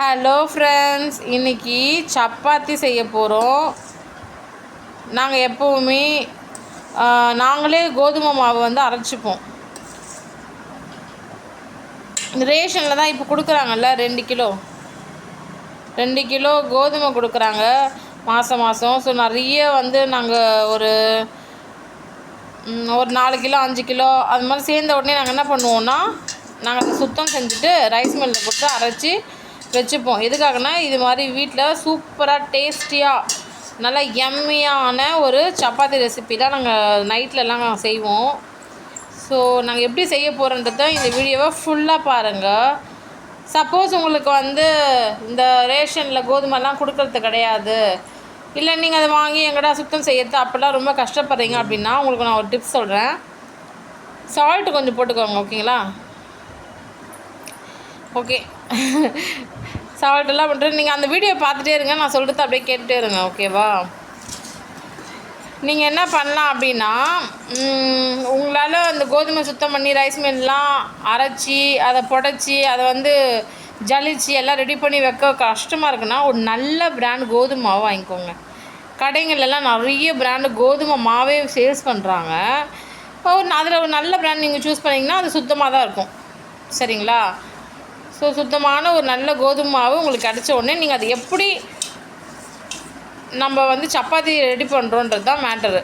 Hello friends, இன்றைக்கி சப்பாத்தி செய்ய போகிறோம். நாங்கள் எப்போவுமே நாங்களே கோதுமை மாவு அரைச்சிப்போம். இந்த ரேஷனில் தான் இப்போ கொடுக்குறாங்கல்ல 2 கிலோ கோதுமை கொடுக்குறாங்க மாதம். ஸோ நிறைய நாங்கள் ஒரு 4 கிலோ 5 கிலோ அது மாதிரி சேர்ந்த உடனே நாங்கள் என்ன பண்ணுவோன்னா, நாங்கள் அதை சுத்தம் செஞ்சுட்டு ரைஸ் மில்லில் போட்டு அரைச்சி வச்சுப்போம். எதுக்காகனா, இது மாதிரி வீட்டில் சூப்பராக டேஸ்டியாக நல்லா எம்மியான ஒரு சப்பாத்தி ரெசிபிலாம் நாங்கள் நைட்லலாம் செய்வோம். ஸோ நாங்கள் எப்படி செய்ய போகிறோன்றத இந்த வீடியோவை ஃபுல்லாக பாருங்கள். சப்போஸ் உங்களுக்கு இந்த ரேஷனில் கோதுமைலாம் கொடுக்கறது கிடையாது, இல்லை நீங்கள் அதை வாங்கி எங்கடா சுத்தம் செய்யறது அப்படிலாம் ரொம்ப கஷ்டப்படுறீங்க அப்படின்னா, உங்களுக்கு நான் ஒரு டிப்ஸ் சொல்கிறேன். சால்ட்டு கொஞ்சம் போட்டுக்கோங்க, ஓகேங்களா? ஓகே, சால்ட்டெல்லாம் பண்ணுறது நீங்கள் அந்த வீடியோ பார்த்துட்டே இருங்க, நான் சொல்கிறது அப்படியே கேட்டுகிட்டே இருங்க, ஓகேவா? நீங்கள் என்ன பண்ணலாம் அப்படின்னா, உங்களால் அந்த கோதுமை சுத்தம் பண்ணி ரைஸ் மில்லாம் அரைச்சி அதை புடச்சி அதை ஜலிச்சு எல்லாம் ரெடி பண்ணி வைக்க கஷ்டமாக இருக்குன்னா, ஒரு நல்ல பிராண்ட் கோதுமை மாவு வாங்கிக்கோங்க. கடைங்கள்லாம் நிறைய பிராண்டு கோதுமை மாவே சேல்ஸ் பண்ணுறாங்க. அதில் ஒரு நல்ல பிராண்ட் நீங்கள் சூஸ் பண்ணிங்கன்னா அது சுத்தமாக தான் இருக்கும், சரிங்களா? ஸோ சுத்தமான ஒரு நல்ல கோதுமை மாவு உங்களுக்கு கிடச்ச உடனே நீங்கள் அதை எப்படி நம்ம சப்பாத்தி ரெடி பண்ணுறோன்றது தான் மேட்டரு.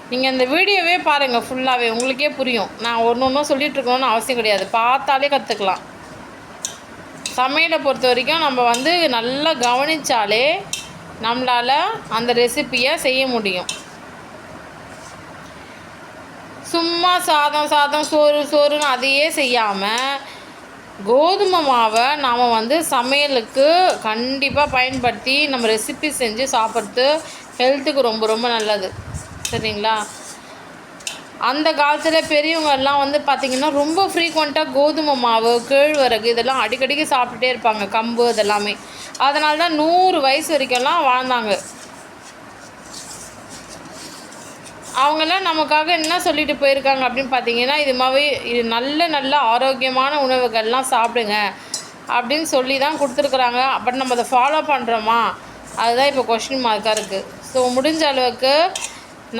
நீங்கள் இந்த வீடியோவே பாருங்கள் ஃபுல்லாகவே, உங்களுக்கே புரியும். நான் ஒன்றும் சொல்லிகிட்ருக்கணும்னு அவசியம் கிடையாது, பார்த்தாலே கற்றுக்கலாம். சமையலை பொறுத்த வரைக்கும் நம்ம நல்லா கவனித்தாலே நம்மளால் அந்த ரெசிப்பியை செய்ய முடியும். சும்மா சாதம் சோறுன்னு அதையே செய்யாமல் கோதுமை மாவை நாம் சமையலுக்கு கண்டிப்பாக பயன்படுத்தி நம்ம ரெசிபி செஞ்சு சாப்பிட்றது ஹெல்த்துக்கு ரொம்ப ரொம்ப நல்லது, சரிங்களா? அந்த காலத்தில் பெரியவங்க எல்லாம் பார்த்திங்கன்னா ரொம்ப ஃப்ரீக்வெண்ட்டாக கோதுமை மாவு, கேழ்வரகு இதெல்லாம் அடிக்கடிக்கு சாப்பிட்டுட்டே இருப்பாங்க, கம்பு இதெல்லாமே. அதனால தான் 100 வயசு வரைக்கும்லாம் வாழ்ந்தாங்க. அவங்கெல்லாம் நமக்காக என்ன சொல்லிட்டு போயிருக்காங்க அப்படின்னு பார்த்தீங்கன்னா, இது நல்ல ஆரோக்கியமான உணவுகள்லாம் சாப்பிடுங்க அப்படின்னு சொல்லி தான் கொடுத்துருக்குறாங்க. பட் நம்ம அதை ஃபாலோ பண்ணுறோமா, அதுதான் இப்போ கொஸ்டின் மார்க்காக இருக்குது. ஸோ முடிஞ்ச அளவுக்கு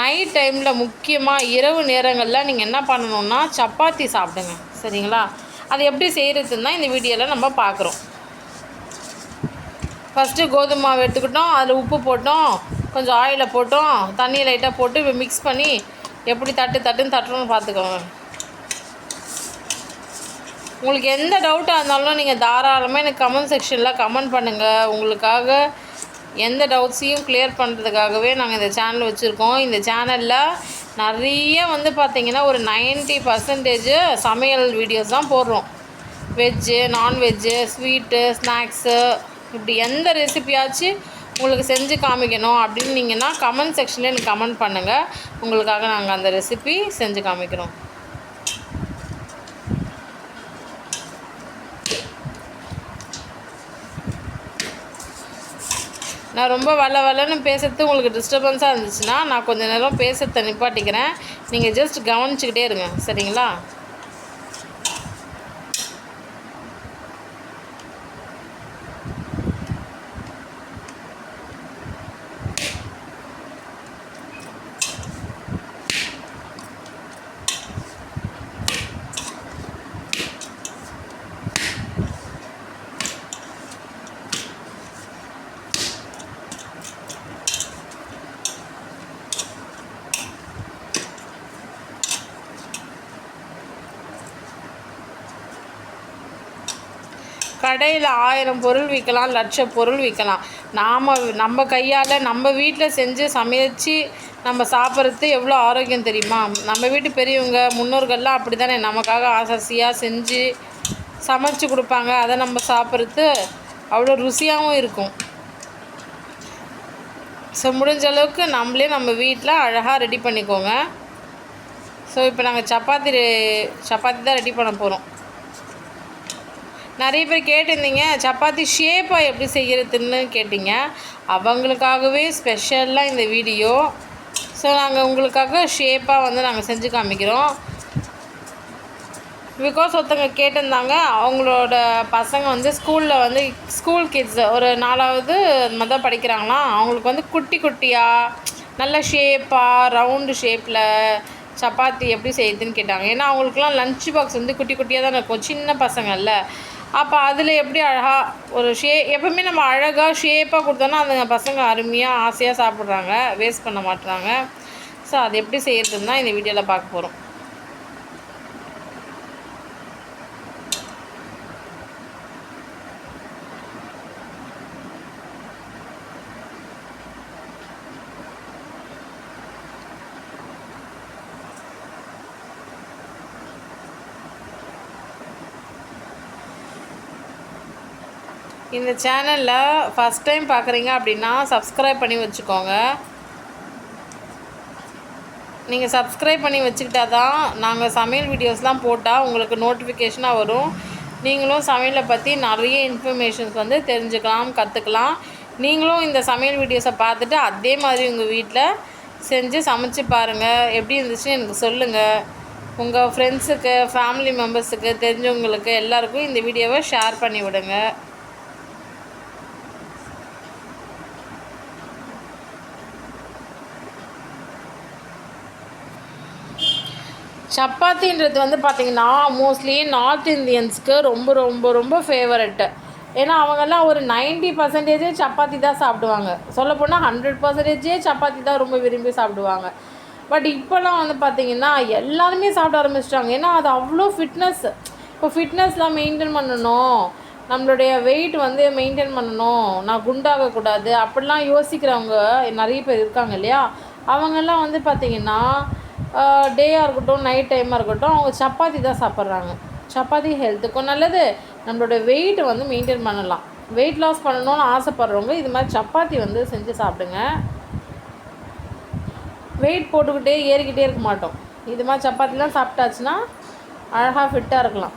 நைட் டைமில், முக்கியமாக இரவு நேரங்களில் நீங்கள் என்ன பண்ணணுன்னா சப்பாத்தி சாப்பிடுங்க, சரிங்களா? அது எப்படி செய்கிறதுன்னு தான் இந்த வீடியோவில் நம்ம பார்க்குறோம். ஃபஸ்ட்டு கோதுமை மாவு எடுத்துக்கிட்டோம், அதில் உப்பு போட்டோம், கொஞ்சம் ஆயிலை போட்டோம், தண்ணி லைட்டாக போட்டு இப்போ மிக்ஸ் பண்ணி எப்படி தட்டுன்னு தட்டுறோன்னு பார்த்துக்கோங்க. உங்களுக்கு எந்த டவுட்டாக இருந்தாலும் நீங்கள் தாராளமாக எனக்கு கமெண்ட் செக்ஷனில் கமெண்ட் பண்ணுங்கள். உங்களுக்காக எந்த டவுட்ஸையும் கிளியர் பண்ணுறதுக்காகவே நாங்கள் இந்த சேனல் வச்சுருக்கோம். இந்த சேனலில் நிறைய பார்த்திங்கன்னா ஒரு 90% சமையல் வீடியோஸ் தான் போடுறோம். வெஜ்ஜு, நான்வெஜ்ஜு, ஸ்வீட்டு, ஸ்நாக்ஸு, இப்படி எந்த ரெசிபியாச்சும் உங்களுக்கு செஞ்சு காமிக்கணும் அப்படின்னு நீங்கன்னா கமெண்ட் செக்ஷனில் எனக்கு கமெண்ட் பண்ணுங்கள். உங்களுக்காக நாங்கள் அந்த ரெசிபி செஞ்சு காமிக்கிறோம். நான் ரொம்ப வளன்னு பேசுறது உங்களுக்கு டிஸ்டர்பன்ஸாக இருந்துச்சுன்னா நான் கொஞ்சம் நேரம் பேசுறதை நிப்பாட்டிக்கிறேன். நீங்கள் ஜஸ்ட் கவனிச்சுக்கிட்டே இருங்க, சரிங்களா? கடையில் 1000 பொருள் விற்கலாம், லட்சம் பொருள் விற்கலாம். நம்ம கையால் நம்ம வீட்டில் செஞ்சு சமைச்சு நம்ம சாப்பிட்றது எவ்வளோ ஆரோக்கியம் தெரியுமா? நம்ம வீட்டு பெரியவங்க முன்னோர்கள்லாம் அப்படி தானே நமக்காக ஆசையாக செஞ்சு சமைச்சு கொடுப்பாங்க. அதை நம்ம சாப்பிட்றது அவ்வளோ ருசியாகவும் இருக்கும். ஸோ முடிஞ்ச அளவுக்கு நம்மளே நம்ம வீட்டில் அழகாக ரெடி பண்ணிக்கோங்க. ஸோ இப்போ நாங்கள் சப்பாத்தி தான் ரெடி பண்ண போகிறோம். நிறைய பேர் கேட்டிருந்தீங்க, சப்பாத்தி ஷேப்பாக எப்படி செய்கிறதுன்னு கேட்டிங்க. அவங்களுக்காகவே ஸ்பெஷலாக இந்த வீடியோ. ஸோ நாங்கள் உங்களுக்காக ஷேப்பாக நாங்கள் செஞ்சு காமிக்கிறோம். பிகாஸ் ஒருத்தவங்க கேட்டிருந்தாங்க, அவங்களோட பசங்க வந்து ஸ்கூலில் வந்து ஸ்கூல் கிட்ஸு ஒரு 4வது தான் படிக்கிறாங்களாம். அவங்களுக்கு வந்து குட்டி குட்டியாக நல்ல ஷேப்பாக ரவுண்டு ஷேப்பில் சப்பாத்தி எப்படி செய்யுதுன்னு கேட்டாங்க. ஏன்னா அவங்களுக்குலாம் லஞ்ச் பாக்ஸ் வந்து குட்டி குட்டியாக தான் இருக்கும், சின்ன பசங்கள்ல. அப்போ அதில் எப்படி அழகாக ஒரு எப்போவுமே நம்ம அழகாக ஷேப்பாக கொடுத்தோன்னா அந்த பசங்க அருமையாக ஆசையாக சாப்பிட்றாங்க, வேஸ்ட் பண்ண மாட்டுறாங்க. ஸோ அது எப்படி செய்யறதுன்னு தான் இந்த வீடியோவில் பார்க்க போகிறோம். இந்த சேனலில் ஃபஸ்ட் டைம் பார்க்குறீங்க அப்படின்னா சப்ஸ்கிரைப் பண்ணி வச்சுக்கோங்க. நீங்கள் சப்ஸ்கிரைப் பண்ணி வச்சுக்கிட்டா தான் நாங்கள் சமையல் வீடியோஸ்லாம் போட்டால் உங்களுக்கு நோட்டிஃபிகேஷனாக வரும். நீங்களும் சமையலை பற்றி நிறைய இன்ஃபர்மேஷன்ஸ் வந்து தெரிஞ்சுக்கலாம், கற்றுக்கலாம். நீங்களும் இந்த சமையல் வீடியோஸை பார்த்துட்டு அதே மாதிரி உங்கள் வீட்டில் செஞ்சு சமைச்சு பாருங்கள். எப்படி இருந்துச்சுன்னு எனக்கு சொல்லுங்கள். உங்கள் ஃப்ரெண்ட்ஸுக்கு, ஃபேமிலி மெம்பர்ஸுக்கு, தெரிஞ்சவங்களுக்கு எல்லாருக்கும் இந்த வீடியோவை ஷேர் பண்ணி விடுங்க. சப்பாத்தின்றது வந்து பார்த்திங்கன்னா மோஸ்ட்லி நார்த் இந்தியன்ஸ்க்கு ரொம்ப ரொம்ப ரொம்ப ஃபேவரெட்டு. ஏன்னா அவங்கெல்லாம் ஒரு 90% சப்பாத்தி தான் சாப்பிடுவாங்க. சொல்லப்போனால் 100% சப்பாத்தி தான் ரொம்ப விரும்பி சாப்பிடுவாங்க. பட் இப்போல்லாம் வந்து பார்த்திங்கன்னா எல்லாருமே சாப்பிட ஆரம்பிச்சிட்டாங்க. ஏன்னா அது அவ்வளோ ஃபிட்னஸ். இப்போ ஃபிட்னஸ்லாம் மெயின்டைன் பண்ணணும், நம்மளுடைய வெயிட் வந்து மெயின்டைன் பண்ணணும், நான் குண்டாகக்கூடாது அப்படிலாம் யோசிக்கிறவங்க நிறைய பேர் இருக்காங்க இல்லையா. அவங்கெல்லாம் வந்து பார்த்திங்கன்னா டேயாக இருக்கட்டும், நைட் டைமாக இருக்கட்டும், அவங்க சப்பாத்தி தான் சாப்பிட்றாங்க. சப்பாத்தி ஹெல்த்துக்கும் நல்லது, நம்மளோட வெயிட் வந்து மெயின்டைன் பண்ணலாம். வெயிட் லாஸ் பண்ணணும்னு ஆசைப்பட்றவங்க இது மாதிரி சப்பாத்தி வந்து செஞ்சு சாப்பிடுங்க. வெயிட் போட்டுக்கிட்டே ஏறிக்கிட்டே இருக்க மாட்டோம். இது மாதிரி சப்பாத்திலாம் சாப்பிட்டாச்சுன்னா அழகாக ஃபிட்டாக இருக்கலாம்.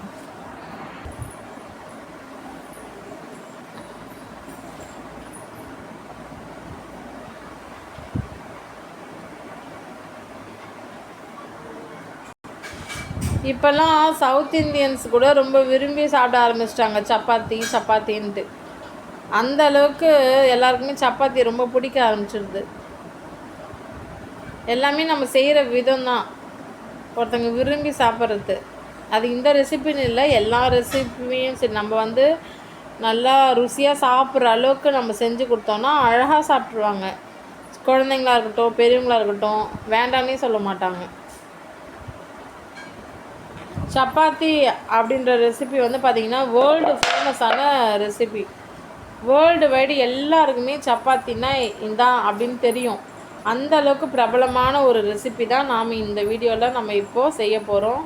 இப்போல்லாம் சவுத் இந்தியன்ஸ் கூட ரொம்ப விரும்பி சாப்பிட ஆரம்பிச்சிட்டாங்க சப்பாத்தின்ட்டு. அந்த அளவுக்கு எல்லாருக்குமே சப்பாத்தி ரொம்ப பிடிக்க ஆரம்பிச்சிடுது. எல்லாமே நம்ம செய்கிற விதம் தான் ஒருத்தங்க விரும்பி சாப்பிட்றது. அது இந்த ரெசிபின்னு இல்லை, எல்லா ரெசிபியும் சரி, நம்ம வந்து நல்லா ருசியாக சாப்பிட்ற அளவுக்கு நம்ம செஞ்சு கொடுத்தோன்னா அழகாக சாப்பிட்ருவாங்க. குழந்தைங்களா இருக்கட்டும், பெரியவங்களாக இருக்கட்டும், வேண்டான்னே சொல்ல மாட்டாங்க. சப்பாத்தி அப்படின்ற ரெசிபி வந்து பார்த்திங்கன்னா வேர்ல்டு ஃபேமஸான ரெசிபி. வேர்ல்டு வைடு எல்லாருக்குமே சப்பாத்தின்னா இதான் அப்படின்னு தெரியும். அந்த அளவுக்கு பிரபலமான ஒரு ரெசிபி தான் நாம் இந்த வீடியோவில் நம்ம இப்போது செய்ய போகிறோம்.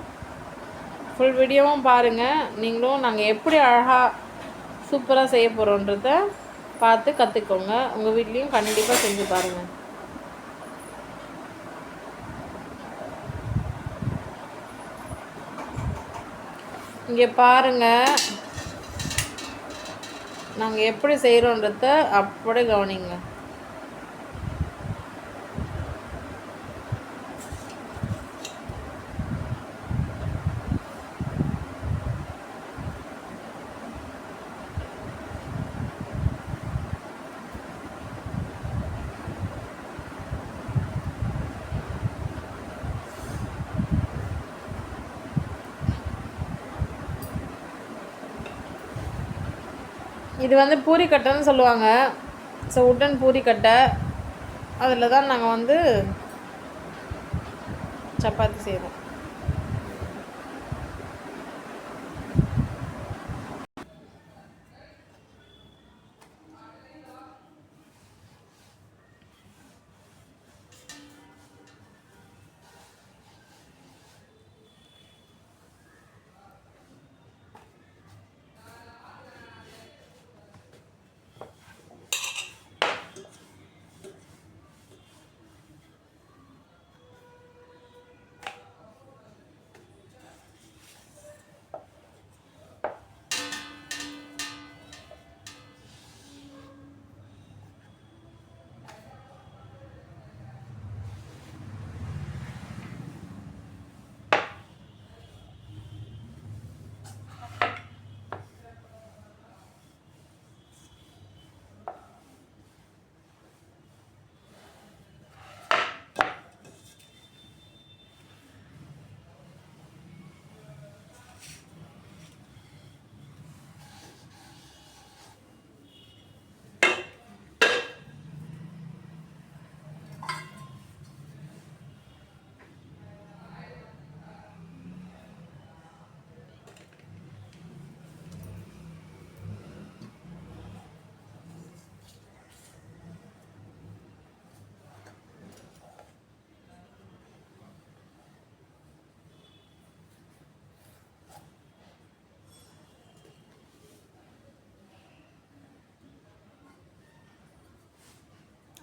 ஃபுல் வீடியோவும் பாருங்கள். நீங்களும் நாங்கள் எப்படி அழகாக சூப்பராக செய்ய போகிறோன்றத பார்த்து கற்றுக்கோங்க. உங்கள் வீட்லேயும் கண்டிப்பாக செஞ்சு பாருங்கள். இங்கே பாருங்கள், நாங்கள் எப்படி செய்கிறோன்றத அப்படியே கவனிங்க. இது வந்து பூரிக்கட்டைன்னு சொல்லுவாங்க. ஸோ உட்டன் பூரிக்கட்டை, அதில் தான் நாங்கள் வந்து சப்பாத்தி செய்வோம்.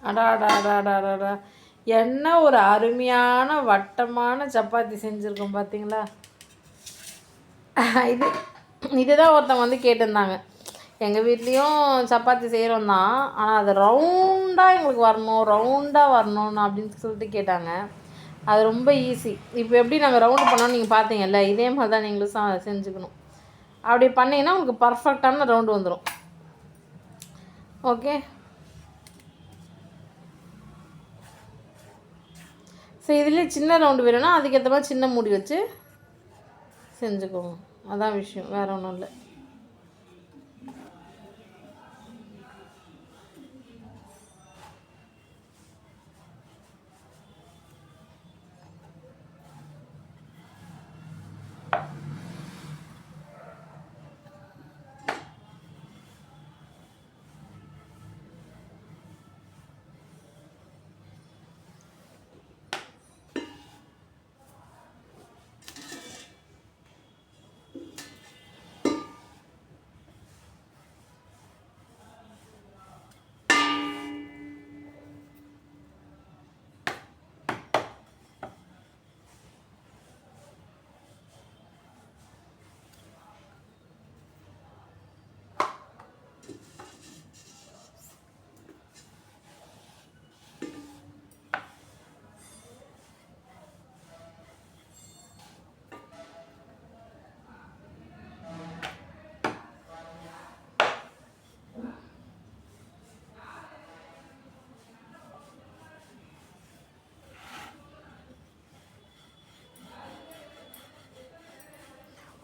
அடாடாடாடாடா, என்ன ஒரு அருமையான வட்டமான சப்பாத்தி செஞ்சுருக்கோம் பார்த்தீங்களா? இது இதுதான் ஒருத்தவங்க வந்து கேட்டிருந்தாங்க. எங்கள் வீட்லேயும் சப்பாத்தி செய்கிறோம் தான், ஆனால் அது ரவுண்டாக எங்களுக்கு வரணும், ரவுண்டாக வரணும் அப்படின்னு சொல்லிட்டு கேட்டாங்க. அது ரொம்ப ஈஸி. இப்போ எப்படி நாங்கள் ரவுண்டு பண்ணோம் நீங்கள் பார்த்தீங்கல்ல, இதே மாதிரி தான் நீங்களும் செஞ்சுக்கணும். அப்படி பண்ணிங்கன்னா உங்களுக்கு பர்ஃபெக்டான ரவுண்டு வந்துடும். ஓகே. ஸோ இதுலேயே சின்ன ரவுண்டு வேணும்னா அதுக்கேற்ற மாதிரி சின்ன மூடி வச்சு செஞ்சுக்கோங்க. அதான் விஷயம், வேறு ஒன்றும் இல்லை.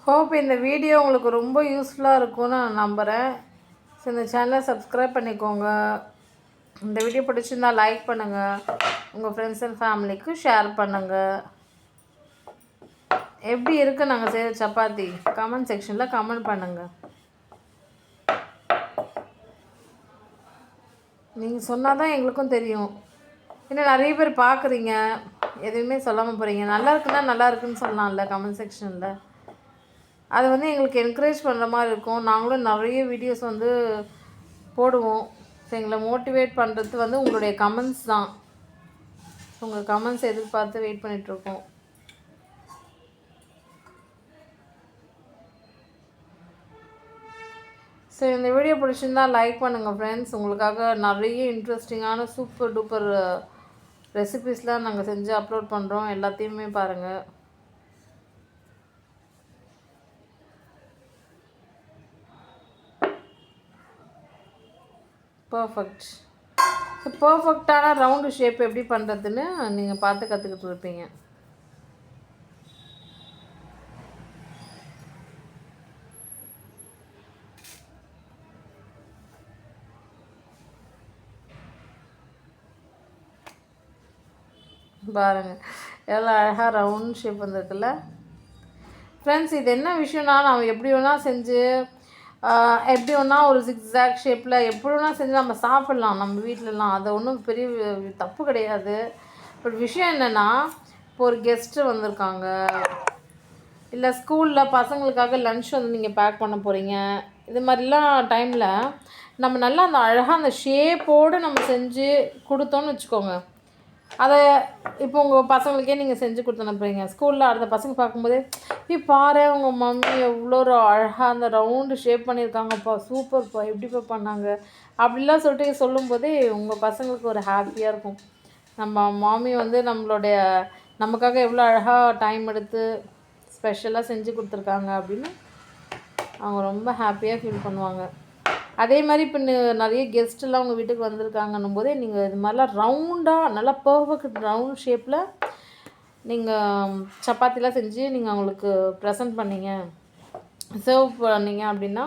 ஹோப் இந்த வீடியோ உங்களுக்கு ரொம்ப யூஸ்ஃபுல்லாக இருக்கும்னு நான் நம்புகிறேன். ஸோ இந்த சேனலை சப்ஸ்கிரைப் பண்ணிக்கோங்க. இந்த வீடியோ பிடிச்சிருந்தா லைக் பண்ணுங்கள், உங்கள் ஃப்ரெண்ட்ஸ் அண்ட் ஃபேமிலிக்கு ஷேர் பண்ணுங்கள். எப்படி இருக்குது நாங்கள் செய்கிற சப்பாத்தி கமெண்ட் செக்ஷனில் கமெண்ட் பண்ணுங்கள். நீங்கள் சொன்னால் தான் எங்களுக்கும் தெரியும். இன்னும் நிறைய பேர் பார்க்குறீங்க, எதுவுமே சொல்லாமல் போகிறீங்க. நல்லா இருக்குன்னா நல்லா இருக்குன்னு சொல்லலாம்ல கமெண்ட் செக்ஷனில். அது வந்து எங்களுக்கு என்கரேஜ் பண்ணுற மாதிரி இருக்கும். நாங்களும் நிறைய வீடியோஸ் வந்து போடுவோம். ஸோ எங்களை மோட்டிவேட் பண்ணுறது வந்து உங்களுடைய கமெண்ட்ஸ் தான். உங்கள் கமெண்ட்ஸ் எதிர்பார்த்து வெயிட் பண்ணிகிட்ருக்கோம். ஸோ இந்த வீடியோ பிடிச்சிருந்தா லைக் பண்ணுங்கள் ஃப்ரெண்ட்ஸ். உங்களுக்காக நிறைய இன்ட்ரெஸ்டிங்கான சூப்பர் டூப்பர் ரெசிபீஸ்லாம் நாங்கள் செஞ்சு அப்லோட் பண்ணுறோம். எல்லாத்தையுமே பாருங்கள். பர்ஃபெக்ட். ஸோ பர்ஃபெக்டான ரவுண்டு ஷேப் எப்படி பண்ணுறதுன்னு நீங்கள் பார்த்து கற்றுக்கிட்டு இருப்பீங்க. பாருங்கள் எவ்வளோ அழகாக ரவுண்ட் ஷேப் வந்துருக்குல்ல ஃப்ரெண்ட்ஸ். இது என்ன விஷயம்னா, நம்ம எப்படி வேணால் செஞ்சு எப்படி வேணால் ஒரு ஜிக்ஸாக் ஷேப்பில் எப்படி வேணால் செஞ்சு நம்ம சாப்பிட்லாம் நம்ம வீட்டிலலாம். அது ஒன்றும் பெரிய தப்பு கிடையாது. பட் விஷயம் என்னென்னா, இப்போ ஒரு கெஸ்ட்டு வந்திருக்காங்க, இல்லை ஸ்கூலில் பசங்களுக்காக லன்ச் வந்து நீங்கள் பேக் பண்ண போகிறீங்க, இது மாதிரிலாம் டைமில் நம்ம நல்லா அந்த அழகாக அந்த ஷேப்போடு நம்ம செஞ்சு கொடுத்தோன்னு வச்சுக்கோங்க. அதை இப்போ உங்கள் பசங்களுக்கே நீங்கள் செஞ்சு கொடுத்து அனுப்புறீங்க. ஸ்கூலில் அடுத்த பசங்க பார்க்கும்போதே பாரு உங்கள் மம்மி எவ்வளோ ஒரு அழகாக அந்த ரவுண்டு ஷேப் பண்ணியிருக்காங்கப்பா, சூப்பர்ப்பா, எப்படிப்பா பண்ணாங்க அப்படிலாம் சொல்லிட்டு சொல்லும்போதே உங்கள் பசங்களுக்கு ஒரு ஹாப்பியாக இருக்கும். நம்ம மாமி வந்து நமக்காக எவ்வளோ அழகாக டைம் எடுத்து ஸ்பெஷலாக செஞ்சு கொடுத்துருக்காங்க அப்படின்னு அவங்க ரொம்ப ஹாப்பியாக ஃபீல் பண்ணுவாங்க. அதே மாதிரி இப்போ நிறைய கெஸ்ட்டெல்லாம் உங்கள் வீட்டுக்கு வந்திருக்காங்கன்னும் போதே நீங்கள் இது மாதிரிலாம் ரவுண்டாக நல்லா பர்ஃபெக்ட் ரவுண்ட் ஷேப்பில் நீங்கள் சப்பாத்திலாம் செஞ்சு நீங்கள் அவங்களுக்கு ப்ரெசன்ட் பண்ணிங்க, சர்வ் பண்ணிங்க அப்படின்னா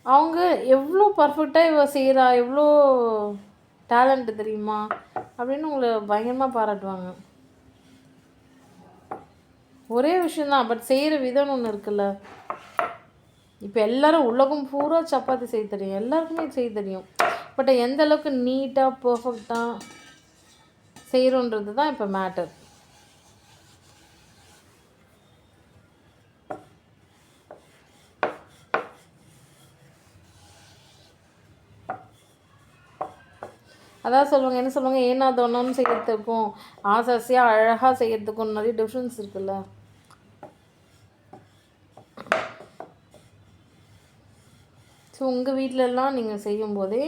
அவங்க எவ்வளோ பர்ஃபெக்டாக இவ செய்கிறா, எவ்வளோ டேலண்ட்டு தெரியுமா அப்படின்னு உங்களை பயங்கரமாக பாராட்டுவாங்க. ஒரே விஷயந்தான், பட் செய்கிற விதம்னு ஒன்று இருக்குல்ல. இப்போ எல்லோரும் உலகம் பூரா சப்பாத்தி செய்ய தெரியும், எல்லாருக்குமே செய்ய தெரியும். பட் எந்த அளவுக்கு நீட்டாக பர்ஃபெக்டாக செய்கிறோன்றது தான் இப்போ மேட்டர். அதான் சொல்லுவாங்க, என்ன சொல்லுவாங்க, ஏனா தோணுன்னு செய்கிறதுக்கும் ஆசை ஆசையாக அழகாக செய்கிறதுக்கும் நிறைய டிஃப்ரென்ஸ் இருக்குல்ல. ஸோ உங்கள் வீட்டிலலாம் நீங்கள் செய்யும்போதே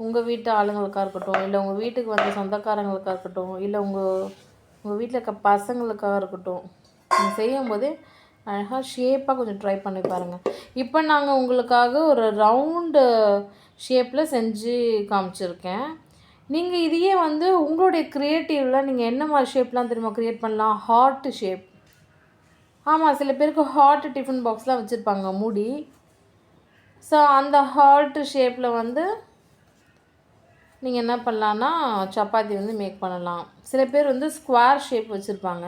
உங்கள் வீட்டு ஆளுங்களுக்காக இருக்கட்டும், இல்லை உங்கள் வீட்டுக்கு வந்த சொந்தக்காரங்களுக்காக இருக்கட்டும், இல்லை உங்கள் வீட்டில் இருக்க பசங்களுக்காக இருக்கட்டும், நீங்கள் செய்யும்போதே அழகாக ஷேப்பாக கொஞ்சம் ட்ரை பண்ணி பாருங்கள். இப்போ நாங்கள் உங்களுக்காக ஒரு ரவுண்டு ஷேப்பில் செஞ்சு காமிச்சிருக்கேன். நீங்கள் இதையே வந்து உங்களுடைய க்ரியேட்டிவில் நீங்கள் என்ன மாதிரி ஷேப்லாம் தெரியுமா க்ரியேட் பண்ணலாம்? Heart shape. ஆமாம், சில பேருக்கு ஹார்ட் டிஃபன் பாக்ஸ்லாம் வச்சுருப்பாங்க மூடி. ஸோ அந்த ஹார்ட்டு ஷேப்பில் வந்து நீங்கள் என்ன பண்ணலான்னா சப்பாத்தி வந்து மேக் பண்ணலாம். சில பேர் வந்து ஸ்கொயர் ஷேப் வச்சுருப்பாங்க.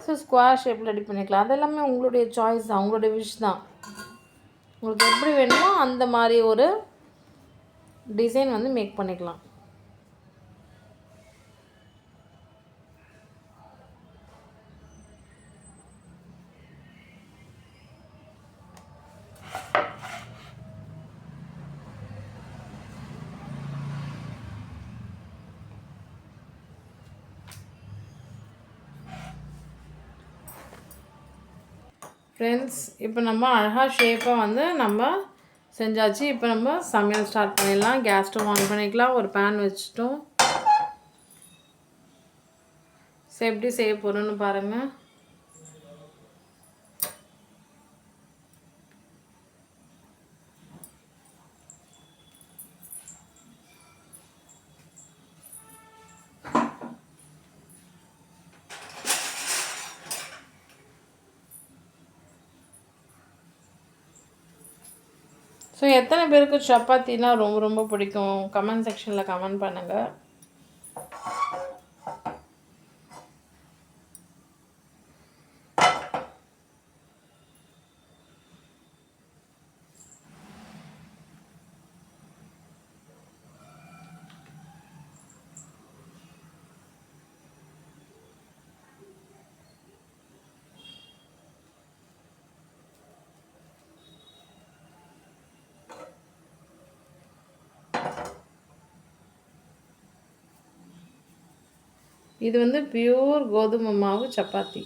ஸோ ஸ்கொயர் ஷேப்பில் ரெடி பண்ணிக்கலாம். அது எல்லாமே உங்களுடைய சாய்ஸ் தான், உங்களுடைய விஷ் தான். உங்களுக்கு எப்படி வேணுமோ அந்த மாதிரி ஒரு டிசைன் வந்து மேக் பண்ணிக்கலாம். ஃப்ரெண்ட்ஸ், இப்போ நம்ம அழகாக ஷேப்பாக வந்து நம்ம செஞ்சாச்சு. இப்போ நம்ம சமையல் ஸ்டார்ட் பண்ணிடலாம். கேஸ் ஸ்டவ் ஆன் பண்ணிக்கலாம். ஒரு பேன் வச்சுட்டோம். ஸோ எப்படி செய்ய போகிறோன்னு பாருங்கள். ஸோ எத்தனை பேருக்கு சப்பாத்தினா ரொம்ப ரொம்ப பிடிக்கும்? கமெண்ட் செக்ஷனில் கமெண்ட் பண்ணுங்கள். இது வந்து பியூர் கோதுமை மாவு சப்பாத்தி.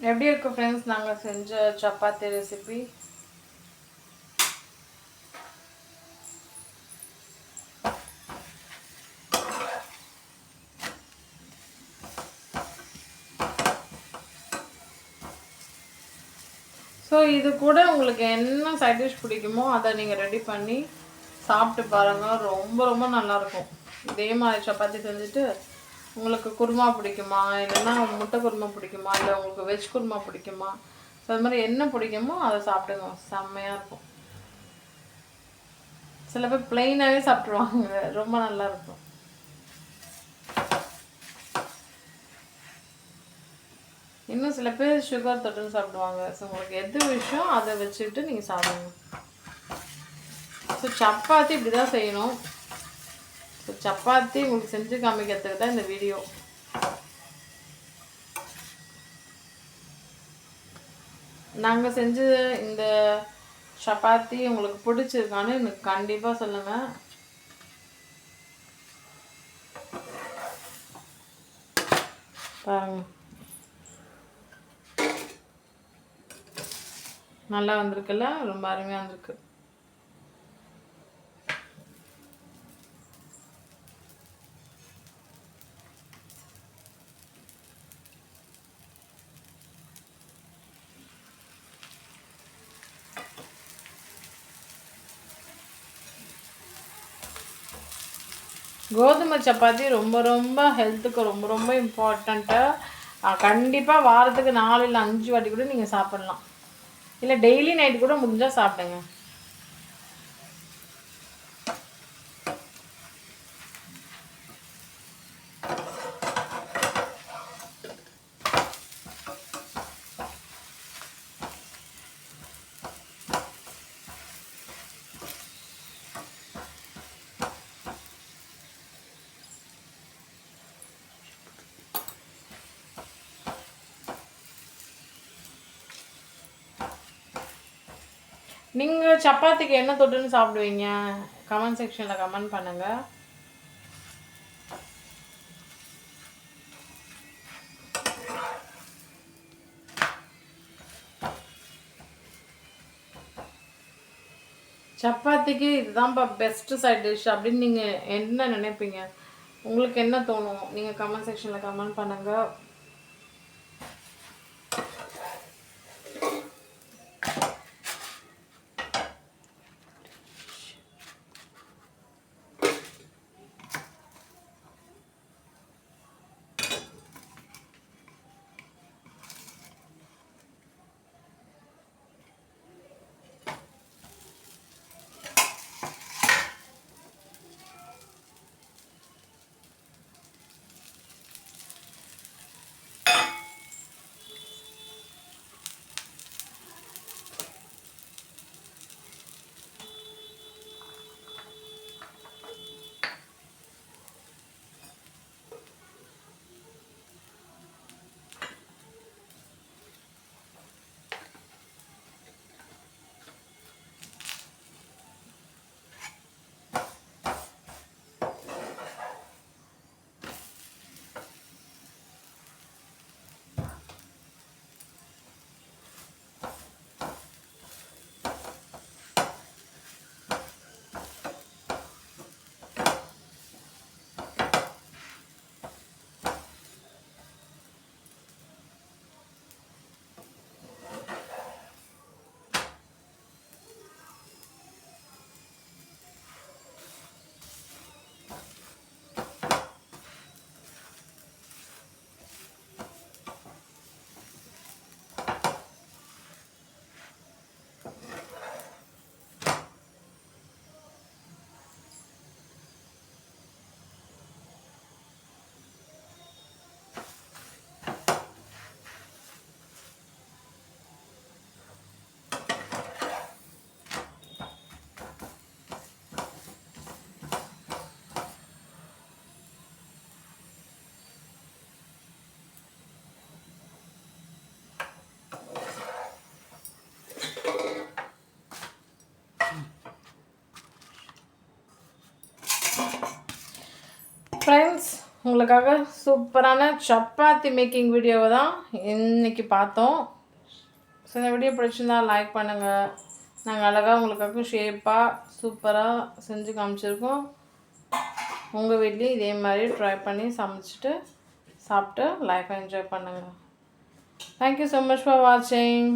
எப்படி இருக்குது ஃப்ரெண்ட்ஸ் நாங்கள் செஞ்ச சப்பாத்தி ரெசிபி? ஸோ இது கூட உங்களுக்கு என்ன சைட் டிஷ் பிடிக்குமோ அதை நீங்கள் ரெடி பண்ணி சாப்பிட்டு பாருங்கள். ரொம்ப ரொம்ப நல்லாயிருக்கும். இதே மாதிரி சப்பாத்தி செஞ்சுட்டு உங்களுக்கு குருமா பிடிக்குமா, இல்லைன்னா முட்டை குருமா பிடிக்குமா, இல்லை உங்களுக்கு வெஜ் குருமா பிடிக்குமா, ஸோ அது மாதிரி என்ன பிடிக்குமோ அதை சாப்பிடுங்க. செம்மையாக இருக்கும். சில பேர் பிளெயினாகவே சாப்பிட்ருவாங்க. ரொம்ப நல்லாயிருக்கும். இன்னும் சில பேர் சுகர் தொட்டுன்னு சாப்பிடுவாங்க. ஸோ உங்களுக்கு எது விஷயம் அதை வச்சுக்கிட்டு நீங்கள் சாப்பிடுங்க. ஸோ சப்பாத்தி இப்படி தான் செய்யணும். ஸோ சப்பாத்தி உங்களுக்கு செஞ்சு காமிக்கிறதுக்கு தான் இந்த வீடியோ. நாங்கள் செஞ்ச இந்த சப்பாத்தி உங்களுக்கு பிடிச்சிருக்கான்னு எனக்கு கண்டிப்பாக சொல்லுங்கள். பாருங்க, நல்லா வந்திருக்குல்ல, ரொம்ப அருமையாக வந்திருக்கு. கோதுமை சப்பாத்தி ரொம்ப ரொம்ப ஹெல்த்துக்கு ரொம்ப ரொம்ப இம்பார்ட்டண்ட்டு. கண்டிப்பாக வாரத்துக்கு 4 இல்லை 5 வாட்டி கூட நீங்கள் சாப்பிட்லாம். இல்லை டெய்லி நைட்டு கூட முடிஞ்சால் சாப்பிடுங்க. நீங்கள் சப்பாத்திக்கு என்ன தொட்டுன்னு சாப்பிடுவீங்க? கமெண்ட் செக்ஷனில் கமெண்ட் பண்ணுங்கள். சப்பாத்திக்கு இதுதான்ப்பா பெஸ்ட்டு சைட் டிஷ் அப்படின்னு நீங்கள் என்ன நினைப்பீங்க? உங்களுக்கு என்ன தோணும்? நீங்கள் கமெண்ட் செக்ஷனில் கமெண்ட் பண்ணுங்கள். ஃப்ரெண்ட்ஸ், உங்களுக்காக சூப்பரான சப்பாத்தி மேக்கிங் வீடியோவை தான் இன்றைக்கி பார்த்தோம். ஸோ இந்த வீடியோ பிடிச்சிருந்தா லைக் பண்ணுங்கள். நாங்கள் அழகாக உங்களுக்காக ஷேப்பாக சூப்பராக செஞ்சு காமிச்சிருக்கோம். உங்கள் வீட்லேயும் இதே மாதிரி ட்ரை பண்ணி சமைச்சிட்டு சாப்பிட்டு லைஃப்பை என்ஜாய் பண்ணுங்கள். தேங்க்யூ ஸோ மச் ஃபார் வாட்சிங்.